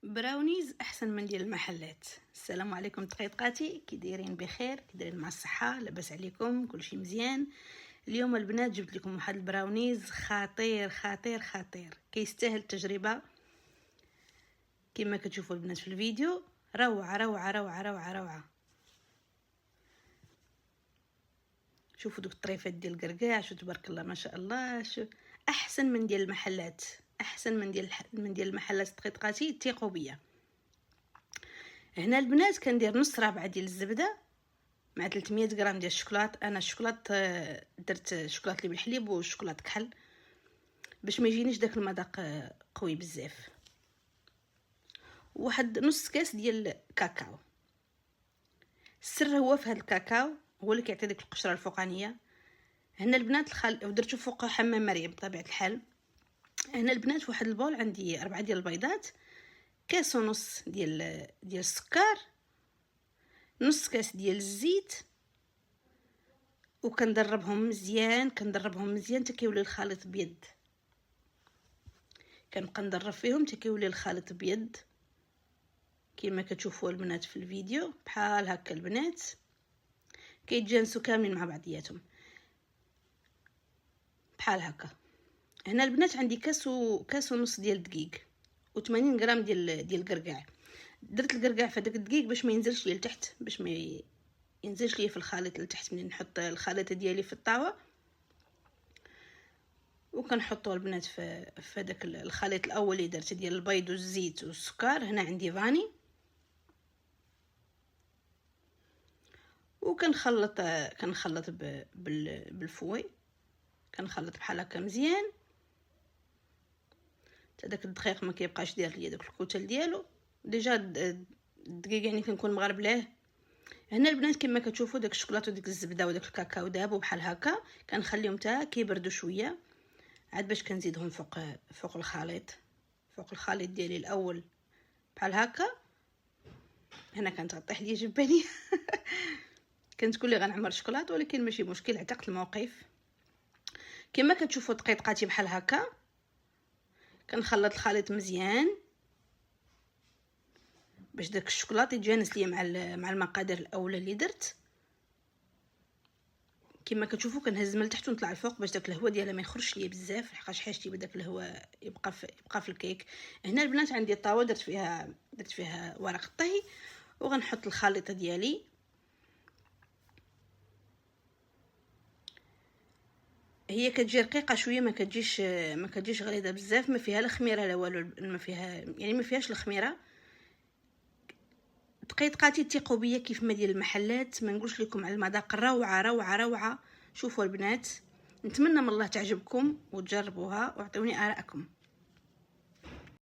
براونيز احسن من ديال المحلات. السلام عليكم دقيقاتي، كي دايرين؟ بخير؟ كي دايرين مع الصحه؟ لاباس عليكم؟ كلشي مزيان؟ اليوم البنات جبت لكم واحد البراونيز خطير خطير خطير، كيستاهل التجربه. كما كتشوفوا البنات في الفيديو، روعه روعه روعه روعه روعه. شوفوا دوك الطريفات ديال الكركاع، شو تبارك الله ما شاء الله، شو احسن من ديال المحلات، احسن من ديال المحلات دقيقاتي، ثقوا بيا. هنا البنات كندير نص رابعه ديال الزبده مع 300 غرام ديال الشوكولات. انا الشوكولات درت الشوكولات اللي بالحليب والشوكولات كحل باش ما يجينيش داك المذاق قوي بزاف. واحد نص كاس ديال كاكاو. السر هو في هذا الكاكاو، هو اللي كيعطي ديك القشره الفوقانيه. هنا البنات ودرتو فوق حمام مريم بطبيعه الحال. هنا البنات واحد البول عندي 4 ديال البيضات، كاس ونص ديال السكر، نص كاس ديال الزيت، وكندربهم مزيان حتى كيولي الخليط بيد. كنبقى ندرب فيهم حتى كيولي الخليط بيد كما كتشوفوا البنات في الفيديو. بحال هكا البنات كيتجانسوا كاملين مع بعضياتهم بحال هكا. هنا البنات عندي كاس ونص ديال الدقيق و80 غرام ديال الكركاع. درت الكركاع في داك الدقيق باش ما ينزلش لي لتحت، باش ما ينزلش لي في الخليط لتحت ملي نحط الخليط ديالي في الطاوه. وكنحطوا البنات في داك الخليط الاول اللي درت ديال البيض والزيت والسكر. هنا عندي فاني، وكنخلط بالفوي. كنخلط بحال هكا مزيان حتى داك الدقيق ما كيبقاش داير ليا داك الكتل ديالو. ديجا الدقيق يعني كنكون مغربلاه. هنا البنات كما كتشوفوا داك الشوكولاط وديك الزبده وداك الكاكاو دابو بحال هكا. كنخليهم حتى كيبردوا شويه عاد باش كنزيدهم فوق الخليط ديالي الاول بحال هكا. هنا كانت غطيح لي جباني كنت تقول لي غنعمر شوكولاط، ولكن ماشي مشكل، عتقت الموقف. كما كتشوفوا دقيقاتي بحال هكا. كنخلط الخليط مزيان باش داك الشوكولاط يتجانس ليا مع المقادير الاولى اللي درت. كما كتشوفوا كنهز من التحت ونطلع الفوق باش داك الهواء ديالها ما يخرجش ليا بزاف، لحقاش حاجتي بداك الهواء يبقى في الكيك. هنا البنات عندي الطاوه درت فيها ورق الطهي، وغنحط الخليطه ديالي. هي كتجي رقيقه شويه، ما كتجيش غليظه بزاف، ما فيها لا خميره لا والو، ما فيهاش الخميره. دقيقاتي ثقوا بيا كيف ما ديال المحلات، ما نقولش لكم على المذاق روعه روعه روعه. شوفوا البنات، نتمنى من الله تعجبكم وتجربوها واعطوني آراءكم.